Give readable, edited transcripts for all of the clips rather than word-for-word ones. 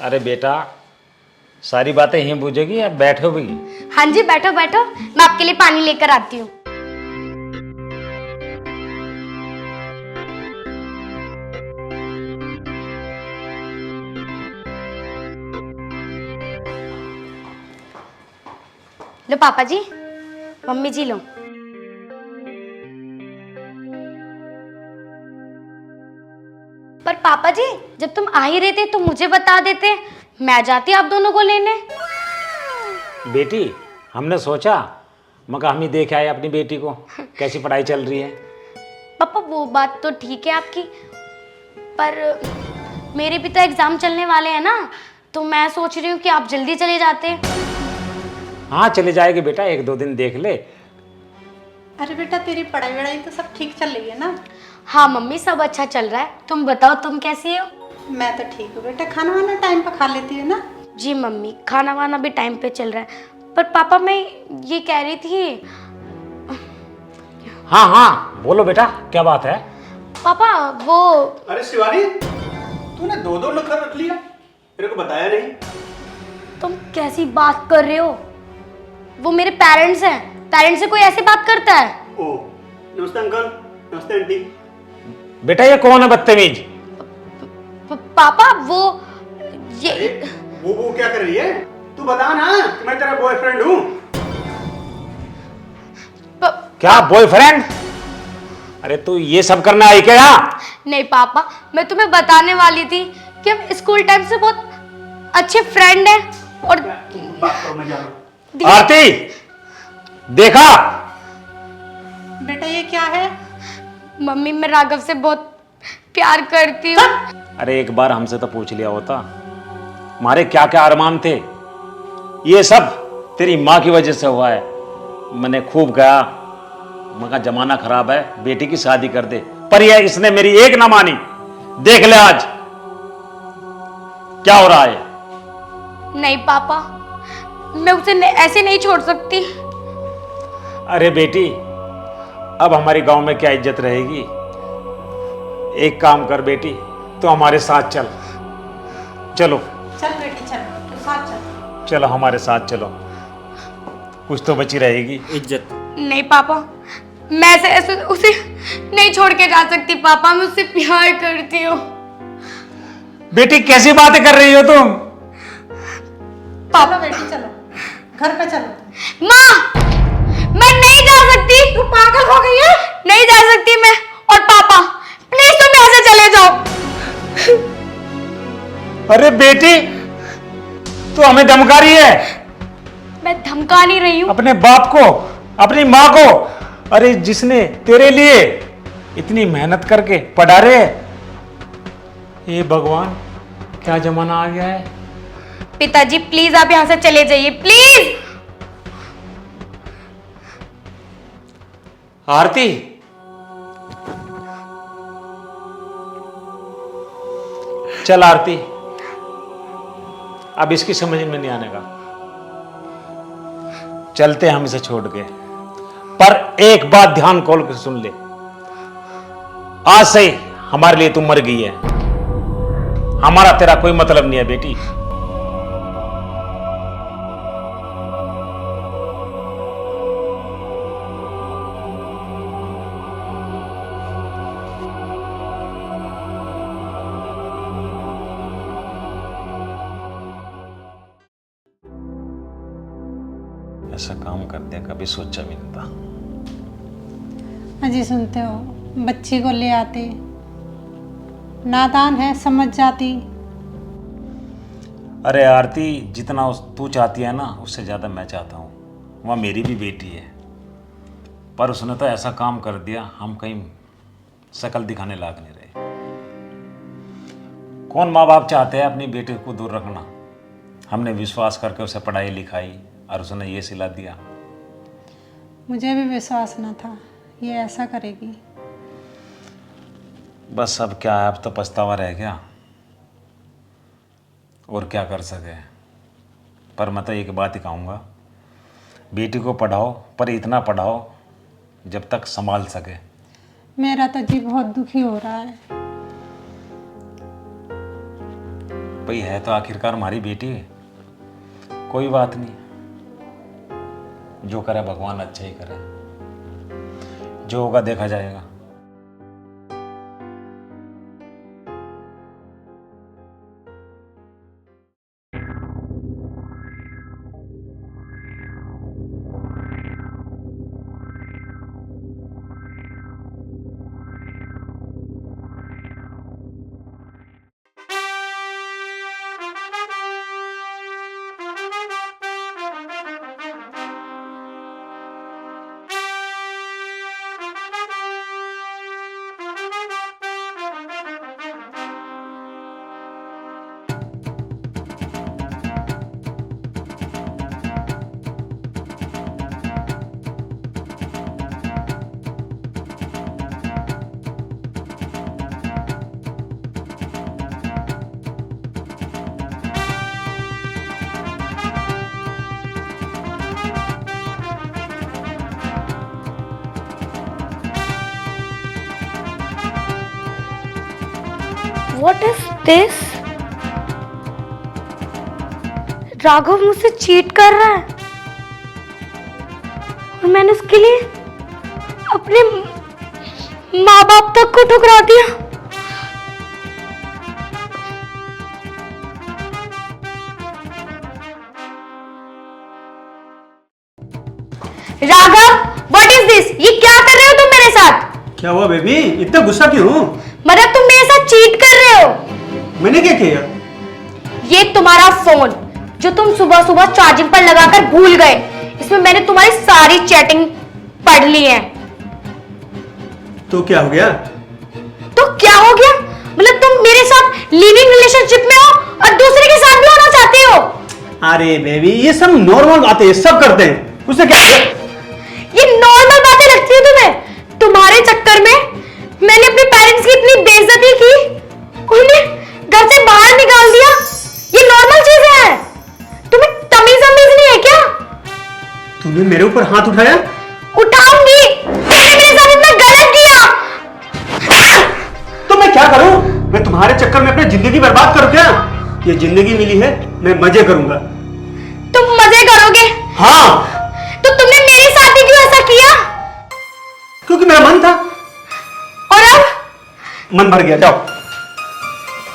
अरे बेटा, सारी बातें यहीं पूछेगी या बैठो भी? हाँ जी, बैठो बैठो, मैं आपके लिए पानी लेकर आती हूँ। लो पापा जी, मम्मी जी लो। पर पापा जी, जब तुम आ ही रहे थे तो मुझे बता देते, मैं जाती आप दोनों को लेने। बेटी, हमने सोचा मगर हम ही देख आए अपनी बेटी को कैसी पढ़ाई चल रही है। पापा वो बात तो ठीक है आपकी, पर मेरे भी तो एग्जाम चलने वाले हैं ना, तो मैं सोच रही हूँ कि आप जल्दी चले जाते। हाँ चले जाएगी बेटा, 1-2 दिन देख ले। अरे बेटा, तेरी पढ़ाई वढ़ाई तो सब ठीक चल रही है ना? हाँ मम्मी, सब अच्छा चल रहा है। तुम बताओ, तुम कैसी हो? मैं तो ठीक हूँ बेटा। खाना वाना टाइम पर खा लेती है ना? जी मम्मी, खाना वाना भी टाइम पे चल रहा है। पर पापा मैं ये कह रही थी। हाँ हाँ बोलो बेटा, क्या बात है? पापा वो। अरे शिवानी, तूने 2-2 नखर रख लिया, मेरे को बताया नहीं। तुम कैसी बात कर रहे हो? वो मेरे पेरेंट्स हैं, पेरेंट्स से कोई ऐसे बात करता है? ओ, नमस्ते अंकल, नमस्ते आंटी। बेटा ये कौन है बदतमीज? पापा वो ये। अरे वो क्या कर रही है? तू बता ना कि मैं तेरा बॉयफ्रेंड हूँ। क्या बॉयफ्रेंड? अरे तू ये सब करना आई क्या यहाँ? नहीं पापा, मैं तुम्हें बताने वाली थी कि हम स्कूल टाइम से बहुत अच्छे फ्रेंड हैं। और बात करो, मैं जा रहा हूँ। आरती, देखा? बेटा ये क्या है? मम्मी, मैं राघव से बहुत प्यार करती हूँ। अरे एक बार हमसे तो पूछ लिया होता, हमारे क्या क्या अरमान थे। ये सब तेरी माँ की वजह से हुआ है। मैंने खूब कहा, मगर जमाना खराब है, बेटी की शादी कर दे, पर यह इसने मेरी एक ना मानी। देख ले आज क्या हो रहा है। नहीं पापा, मैं उसे ऐसे नहीं छोड़ सकती। अरे बेटी, अब हमारे गांव में क्या इज्जत रहेगी? एक काम कर बेटी, तो हमारे साथ चल। चलो चल बेटी चल, तू साथ चल। चलो हमारे साथ चलो, कुछ तो बची रहेगी इज्जत। नहीं पापा, मैं ऐसे उसे नहीं छोड़ के जा सकती। पापा मैं उससे प्यार करती हूँ। बेटी कैसी बातें कर रही हो तुम? चलो बेटी चलो, घर पे चलो। माँ, मैं नहीं जा सकती। तू पागल हो गई है? नहीं जा सकती मैं। और पापा प्लीज तुम यहाँ से चले जाओ। अरे बेटी, तू हमें धमका रही है? मैं धमका नहीं रही हूँ। अपने बाप को, अपनी माँ को, अरे जिसने तेरे लिए इतनी मेहनत करके पढ़ा रहे। हे भगवान, क्या जमाना आ गया है। पिताजी प्लीज आप यहाँ से चले जाइए, प्लीज। आरती, चल आरती, अब इसकी समझ में नहीं आने का। चलते हम इसे छोड़ के, पर एक बात ध्यान खोल के सुन ले, आज से हमारे लिए तू मर गई है। हमारा तेरा कोई मतलब नहीं है बेटी। ऐसा काम कर दिया, कभी सोचा भी नहीं था। अजी सुनते हो, बच्ची को ले आते, नादान है, समझ जाती। अरे आरती, जितना तू चाहती है ना, उससे ज़्यादा मैं चाहता हूँ। वह मेरी भी बेटी है, पर उसने तो ऐसा काम कर दिया, हम कहीं शक्ल दिखाने लायक नहीं रहे। कौन माँ बाप चाहते हैं अपनी बेटी को दूर रखना? हमने विश्वास करके उसे पढ़ाई लिखाई और उसने ये सिला दिया। मुझे भी विश्वास न था ये ऐसा करेगी। बस अब क्या है, अब तो पछतावा रह गया, और क्या कर सके। पर मैं तो एक बात ही कहूँगा, बेटी को पढ़ाओ, पर इतना पढ़ाओ जब तक संभाल सके। मेरा तो जी बहुत दुखी हो रहा है। भाई है तो आखिरकार हमारी बेटी है। कोई बात नहीं, जो करे भगवान अच्छा ही करे, जो होगा देखा जाएगा। What is this? राघव मुझसे चीट कर रहा है और मैंने उसके लिए अपने माँ बाप तक को ठुकरा दिया। Raghav, what is this? ये क्या कर रहे हो तुम मेरे साथ? क्या हुआ बेबी, इतना गुस्सा क्यों? मतलब तुम मेरे साथ चीट कर रहे हो? मैंने क्या किया? ये तुम्हारा फोन जो तुम सुबह सुबह चार्जिंग पर लगाकर भूल गए, इसमें मैंने तुम्हारी सारी चैटिंग पढ़ ली है। तो क्या हो गया? तो क्या हो गया? मतलब तुम मेरे साथ लिविंग रिलेशनशिप में हो और दूसरे के साथ भी होना चाहते हो? अरे बेबी, ये सब नॉर्मल बातें हैं, सब करते हैं, उससे क्या है? ये नॉर्मल बातें लगती है तुम्हें? तुम्हारे चक्कर में मैंने अपने पेरेंट्स की इतनी बेइज्जती की, उन्हें घर से बाहर निकाल दिया। ये नॉर्मल चीजें हैं, तुम्हें तमीज नहीं है क्या? तूने मेरे ऊपर हाथ उठाया? उठाऊंगी, तुमने मेरे साथ इतना गलत किया। तो मैं क्या करूं? मैं तुम्हारे चक्कर में अपनी जिंदगी बर्बाद करूं क्या? ये जिंदगी मिली है, मैं मजे करूंगा। तुम मजे करोगे? हाँ। तो तुमने मेरे साथ ही क्यों ऐसा किया? क्योंकि मेरा मन था। और अब? मन भर गया, जाओ।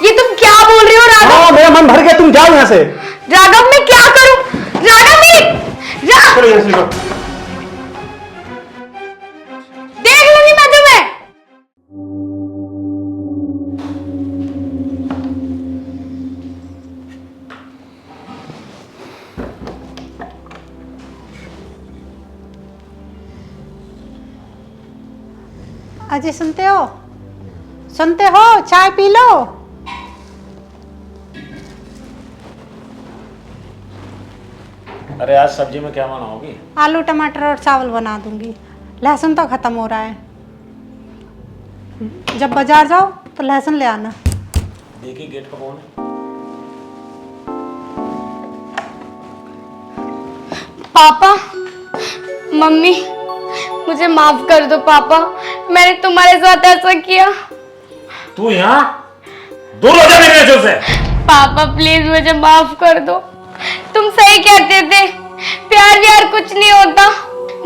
ये तुम क्या बोल रहे हो राघव? हाँ, मेरा मन भर गया, तुम जाओ यहाँ से। राघव मैं क्या करूं? राघव चलो यहाँ से जाओ। देख लूंगी मैं तुम्हें। अजय सुनते हो? सुनते हो? चाय पी लो। अरे आज सब्जी में क्या बनाओगी? आलू टमाटर और चावल बना दूंगी। लहसुन तो खत्म हो रहा है। जब बाजार जाओ तो लहसुन ले आना। देखिए गेट पर कौन है? पापा, मम्मी, मुझे माफ कर दो पापा, मैंने तुम्हारे साथ ऐसा किया। तू यहाँ दूर हो जा मेरे नजर से। पापा प्लीज मुझे माफ कर दो। तुम सही कहते थे, प्यार व्यार कुछ नहीं होता।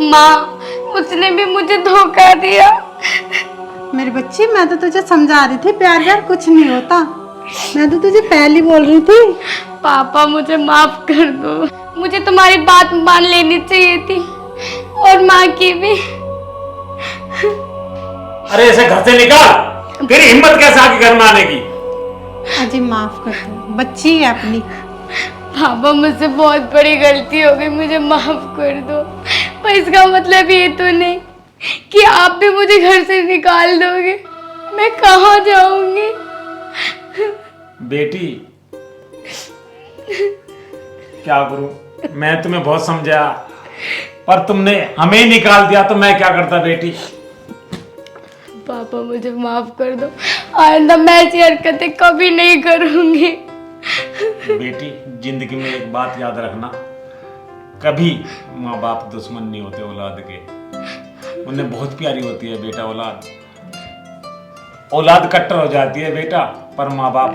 माँ, उसने भी मुझे धोखा दिया। मेरी बच्ची, मैं तो तुझे समझा रही थी प्यार व्यार कुछ नहीं होता। मैं तो तुझे पहले बोल रही थी। पापा मुझे माफ कर दो, मुझे तुम्हारी बात मान लेनी चाहिए थी और माँ की भी। अरे ऐसे घर से निकाल, तेरी हिम्मत कैसे आके घर में आने की? अजय माफ कर दो, बच्ची है अपनी। पापा मुझसे बहुत बड़ी गलती हो गई, मुझे माफ कर दो। पर इसका मतलब ये तो नहीं कि आप भी मुझे घर से निकाल दोगे। मैं कहाँ जाऊंगी? बेटी क्या करूं, मैं तुम्हें बहुत समझा पर तुमने हमें ही निकाल दिया तो मैं क्या करता बेटी। पापा मुझे माफ कर दो, आइंदा मैं ऐसी हरकतें कभी नहीं करूंगी। बेटी जिंदगी में एक बात याद रखना, कभी माँ बाप दुश्मन नहीं होते औलाद के। उन्हें बहुत प्यारी होती है बेटा औलाद। औलाद कट्टर हो जाती है बेटा, पर माँ बाप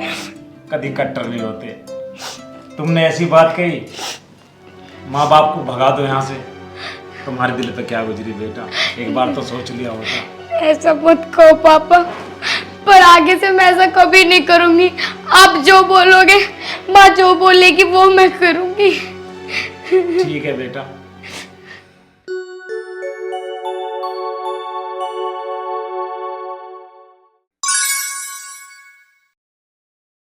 कभी कट्टर नहीं होते। तुमने ऐसी बात कही, माँ बाप को भगा दो यहाँ से। तुम्हारे दिल पे क्या गुजरी बेटा, एक बार तो सोच लिया होता। ऐसा मत कहो पापा, पर आगे से मैं ऐसा कभी नहीं करूंगी। आप जो बोलोगे, माँ जो बोलेगी वो मैं करूंगी। ठीक है बेटा,